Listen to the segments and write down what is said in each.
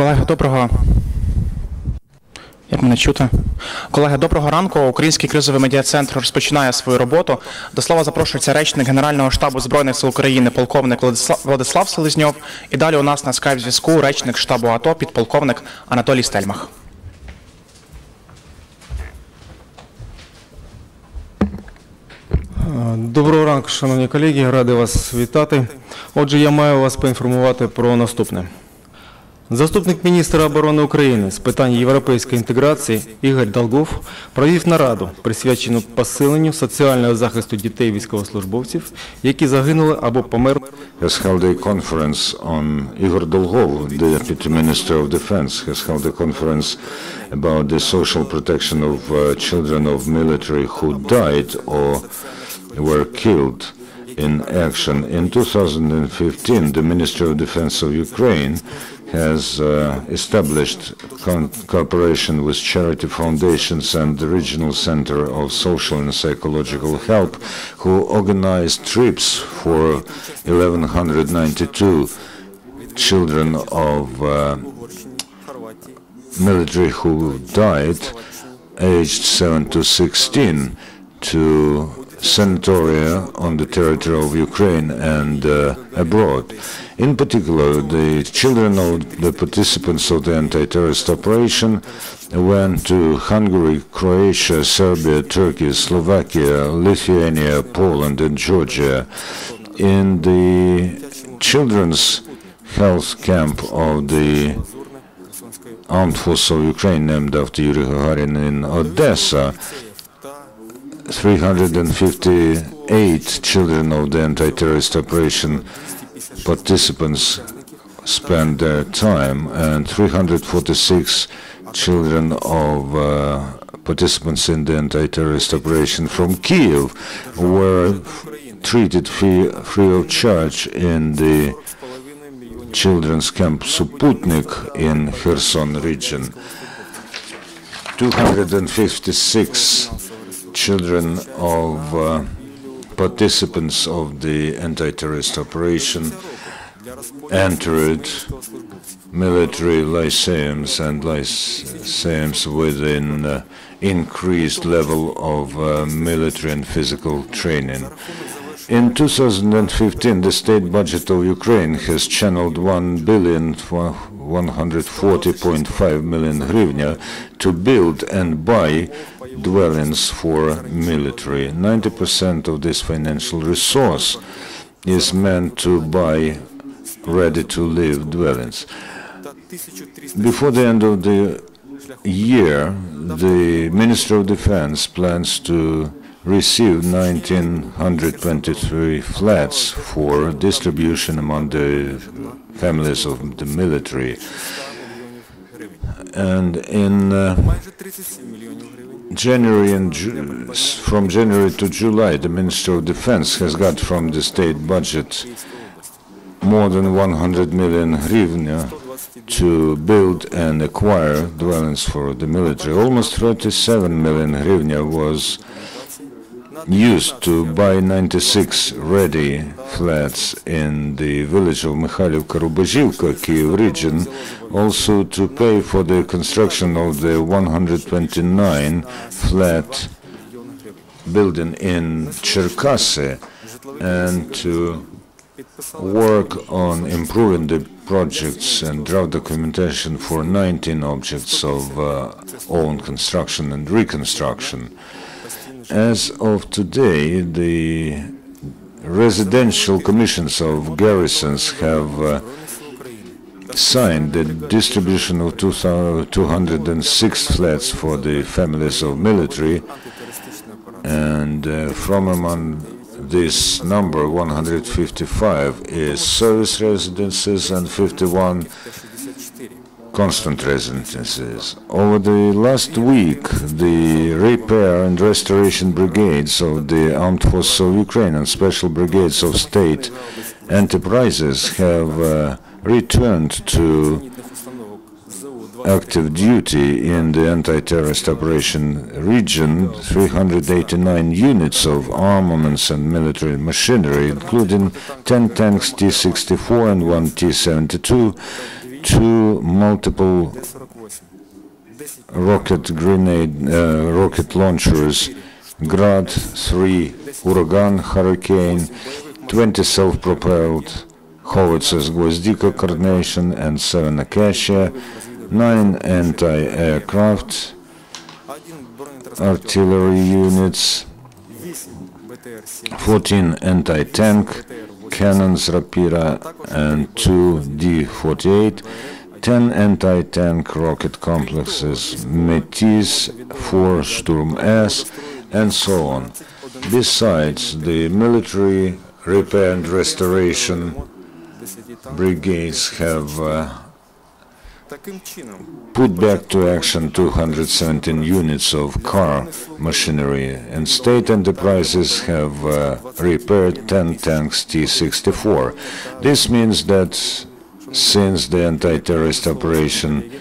Колеги, як мене чути? Колеги, доброго ранку. Український кризовий медіа-центр розпочинає свою роботу. До слова запрошується речник Генерального штабу Збройних сил України, полковник Vladyslav Seleznyov. І далі у нас на скайп-зв'язку речник штабу АТО, підполковник Анатолій Stelmakh. Доброго ранку, шановні колеги, радий вас вітати. Отже, я маю вас поінформувати про наступне. Заступник міністра оборони України з питань європейської інтеграції Ігор Долгов провів нараду, присвячену посиленню соціального захисту дітей військовослужбовців, які загинули або померли. Has held a conference on Igor Dolgov, the Deputy Minister of Defense, has held a conference about the social protection of children of military who died or were killed in action. In 2015, the Ministry of Defense of Ukraine has established cooperation with charity foundations and the Regional Center of Social and Psychological Help, who organized trips for 1,192 children of military who died, aged 7 to 16, to sanatoria on the territory of Ukraine and abroad. In particular, the children of the participants of the anti-terrorist operation went to Hungary, Croatia, Serbia, Turkey, Slovakia, Lithuania, Poland, and Georgia. In the children's health camp of the Armed Forces of Ukraine, named after Yuri Gagarin in Odessa, 358 children of the anti-terrorist operation participants spent their time, and 346 children of participants in the anti-terrorist operation from Kiev were treated free of charge in the children's camp Suputnik in Kherson region. 256 children of participants of the anti-terrorist operation entered military lyceums and lyceums with an increased level of military and physical training. In 2015, the state budget of Ukraine has channeled 1,140.5 million hryvnia to build and buy dwellings for military. 90% of this financial resource is meant to buy ready-to-live dwellings. Before the end of the year, the Ministry of Defense plans to receive 1,923 flats for distribution among the families of the military. And in from January to July, the Ministry of Defense has got from the state budget more than 100 million hryvnia to build and acquire dwellings for the military. Almost 37 million hryvnia was used to buy 96 ready flats in the village of Mikhailivka-Rubazhivka, Kyiv region, also to pay for the construction of the 129 flat building in Cherkasy, and to work on improving the projects and draft documentation for 19 objects of own construction and reconstruction. As of today, the residential commissions of garrisons have signed the distribution of 206 flats for the families of military, and from among this number, 155 is service residences and 51 constant residences. Over the last week, the repair and restoration brigades of the Armed Forces of Ukraine and special brigades of state enterprises have returned to active duty in the anti-terrorist operation region. 389 units of armaments and military machinery, including 10 tanks T-64 and 1 T-72, two multiple rocket launchers, Grad, 3 Uragan, Hurricane, 20 self-propelled howitzers, Gvozdika, Coordination, and 7 Acacia, 9 anti-aircraft artillery units, 14 anti-tank cannons, Rapira, and 2 D-48, 10 anti-tank rocket complexes, Metis, 4 Sturm S, and so on. Besides, the military repair and restoration brigades have put back to action 217 units of car machinery, and state enterprises have repaired 10 tanks T-64. This means that since the anti-terrorist operation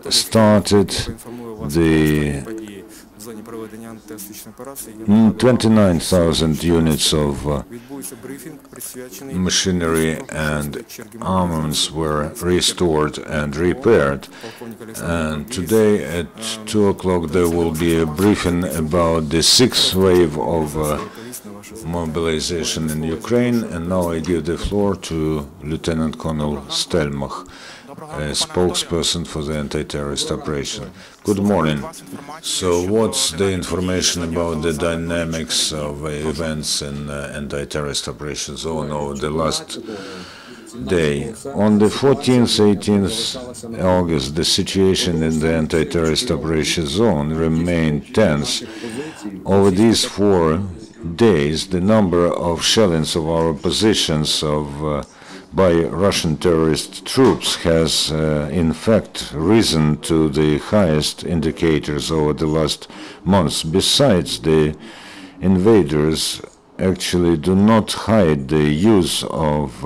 started, the 29,000 units of machinery and armaments were restored and repaired. And today at 2 o'clock there will be a briefing about the 6th wave of mobilization in Ukraine. And now I give the floor to Lieutenant Colonel Stelmakh, a spokesperson for the anti-terrorist operation. Good morning. So what's the information about the dynamics of events in anti-terrorist operation zone over the last day? On the 14th, 18th August, the situation in the anti-terrorist operation zone remained tense. Over these 4 days, the number of shellings of our positions by Russian terrorist troops has in fact risen to the highest indicators over the last months. Besides, the invaders actually do not hide the use of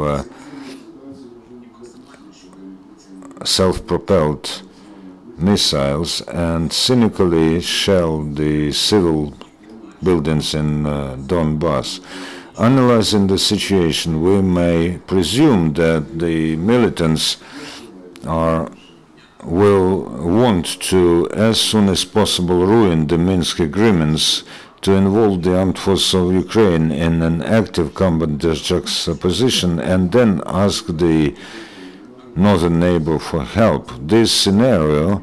self-propelled missiles and cynically shell the civil buildings in Donbass. Analyzing the situation, we may presume that the militants will want to, as soon as possible, ruin the Minsk agreements to involve the armed forces of Ukraine in an active combat juxtaposition and then ask the northern neighbor for help. This scenario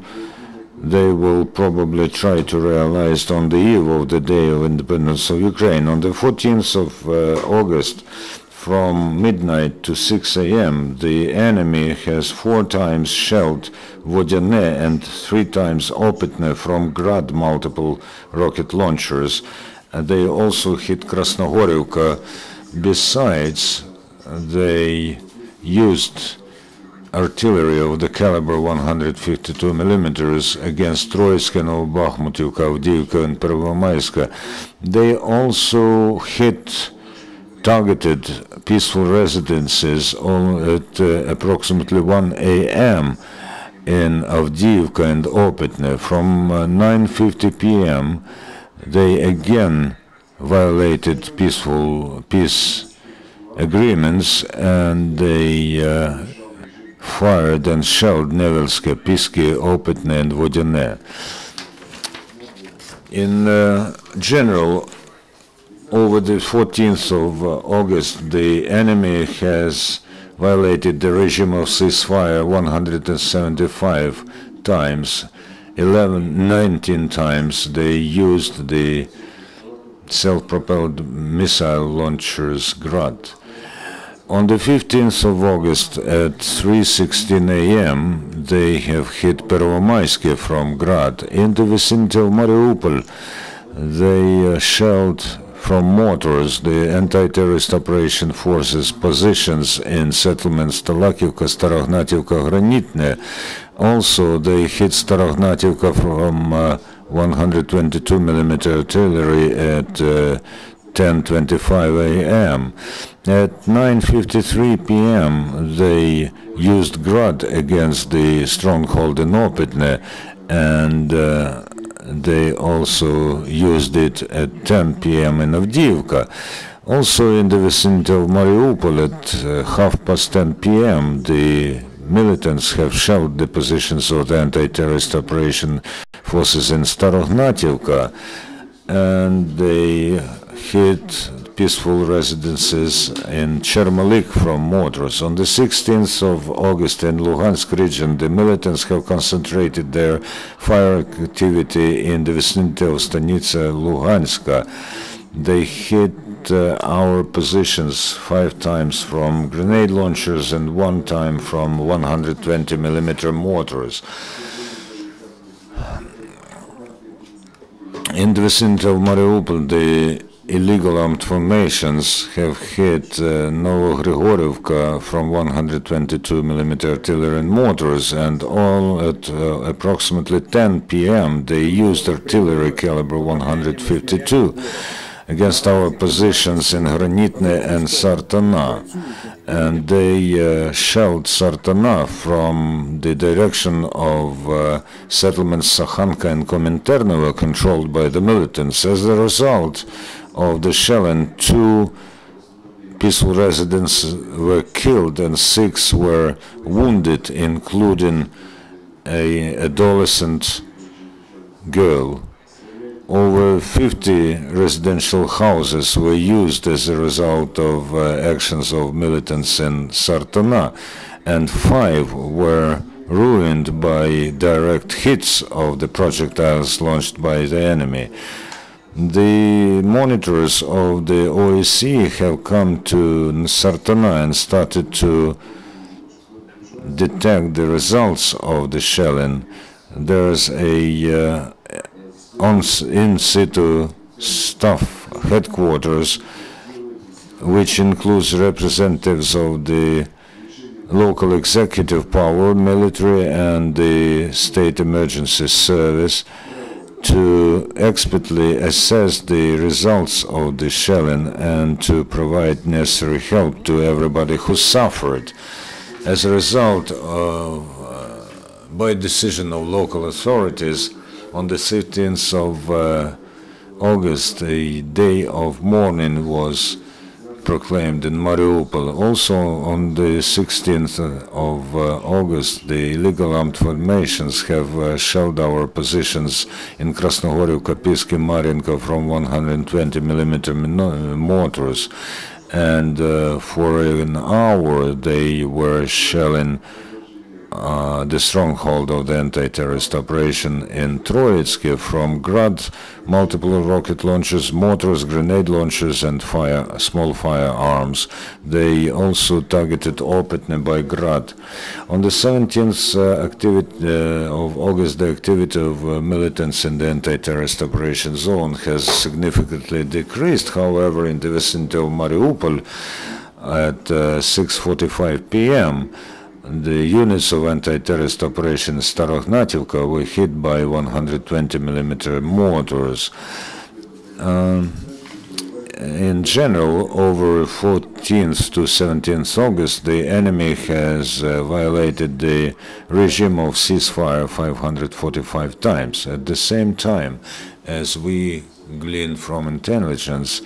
they will probably try to realize on the eve of the Day of Independence of Ukraine. On the 14th of August, from midnight to 6 a.m., the enemy has 4 times shelled Vodyane and 3 times Opitne from Grad multiple rocket launchers. They also hit Krasnogorivka. Besides, they used artillery of the caliber 152 millimeters against Troitsk, Novobakhmutivka, Avdiivka, and Pervomayska. They also hit targeted peaceful residences at approximately 1 a.m. in Avdiivka and Opitne. From 9:50 p.m., they again violated peace agreements, and they fired and shelled Nevelske, Piski, Opitne, and Vodyane. In general, over the 14th of August, the enemy has violated the regime of ceasefire 175 times. 19 times they used the self-propelled missile launchers Grad. On the 15th of August at 3:16 a.m., they have hit Pervomayske from Grad. In the vicinity of Mariupol, they shelled from mortars the anti-terrorist operation forces positions in settlements Talakivka, Starognativka, Granitne. Also, they hit Starognativka from 122 mm artillery at 10:25 a.m. At 9:53 p.m., they used Grad against the stronghold in Opitne, and they also used it at 10 p.m. in Avdiivka. Also in the vicinity of Mariupol at 10:30 p.m., the militants have shelled the positions of the anti-terrorist operation forces in Starognativka, and they hit peaceful residences in Chermalik from mortars. On the 16th of August in Luhansk region, the militants have concentrated their fire activity in the vicinity of Stanitsa Luhanska. They hit our positions 5 times from grenade launchers and 1 time from 120mm mortars. In the vicinity of Mariupol, the illegal armed formations have hit Novogrigorivka from 122mm artillery and mortars, and all at approximately 10 p.m. they used artillery caliber 152 against our positions in Granitne and Sartana, and they shelled Sartana from the direction of settlements Sakhanka and Kominternovo controlled by the militants. As a result of the shelling, 2 peaceful residents were killed and 6 were wounded, including an adolescent girl. Over 50 residential houses were used as a result of actions of militants in Sartana, and 5 were ruined by direct hits of the projectiles launched by the enemy. The monitors of the OSCE have come to Sartana and started to detect the results of the shelling. There's a in situ staff headquarters, which includes representatives of the local executive power, military, and the state emergency service, to expertly assess the results of the shelling and to provide necessary help to everybody who suffered. As a result of, by decision of local authorities, on the 15th of August, a day of mourning was proclaimed in Mariupol. Also on the 16th of August, the illegal armed formations have shelled our positions in Krasnogorivka, Pisky, Mariinka from 120mm mortars. And for an hour they were shelling the stronghold of the anti-terrorist operation in Troitsky from Grad, multiple rocket launchers, mortars, grenade launchers, and small firearms. They also targeted Opetne by Grad. On the 17th of August, the activity of militants in the anti-terrorist operation zone has significantly decreased. However, in the vicinity of Mariupol, at 6:45 p.m., the units of anti-terrorist operation Starognativka were hit by 120mm mortars. In general, over 14th to 17th August, the enemy has violated the regime of ceasefire 545 times. At the same time, as we glean from intelligence,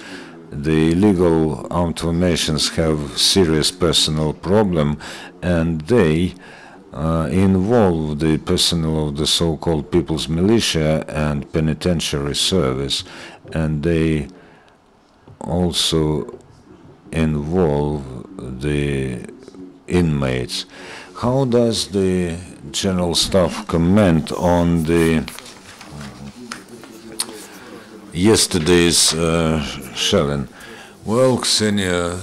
the illegal armed formations have serious personnel problem, and they involve the personnel of the so-called People's Militia and Penitentiary Service, and they also involve the inmates. How does the General Staff comment on the yesterday's shelling? Well, Ksenia,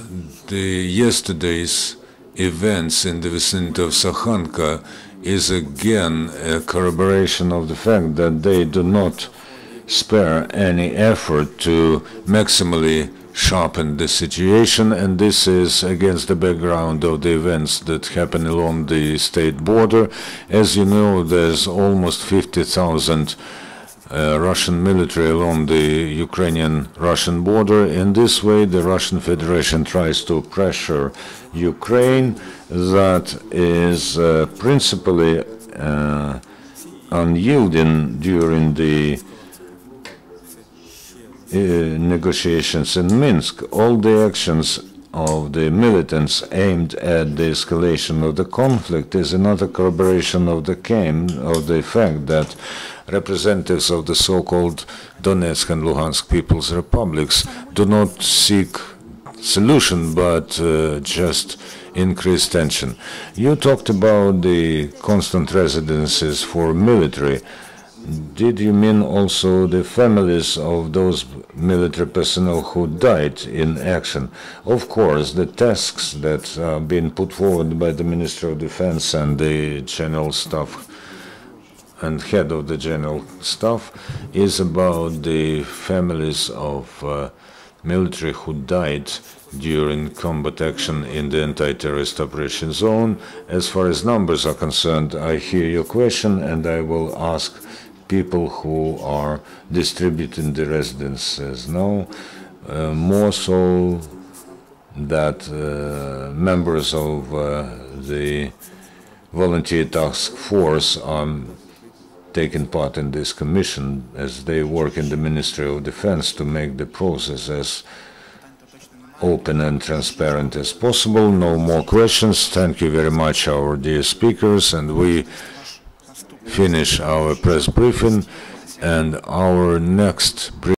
the yesterday's events in the vicinity of Sakhanka is again a corroboration of the fact that they do not spare any effort to maximally sharpen the situation, and this is against the background of the events that happen along the state border. As you know, there's almost 50,000 Russian military along the Ukrainian-Russian border. In this way, the Russian Federation tries to pressure Ukraine, that is principally unyielding during the negotiations in Minsk. All the actions of the militants aimed at the escalation of the conflict is another corroboration of the fact that representatives of the so-called Donetsk and Luhansk People's Republics do not seek solution, but just increased tension. You talked about the constant residences for military. Did you mean also the families of those military personnel who died in action? Of course, the tasks that are being put forward by the Ministry of Defense and the General Staff and head of the General Staff is about the families of military who died during combat action in the anti-terrorist operation zone. As far as numbers are concerned, I hear your question and I will ask people who are distributing the residences now, more so that members of the volunteer task force are taking part in this commission as they work in the Ministry of Defense to make the process as open and transparent as possible. No more questions. Thank you very much, our dear speakers, and we finish our press briefing, and our next briefing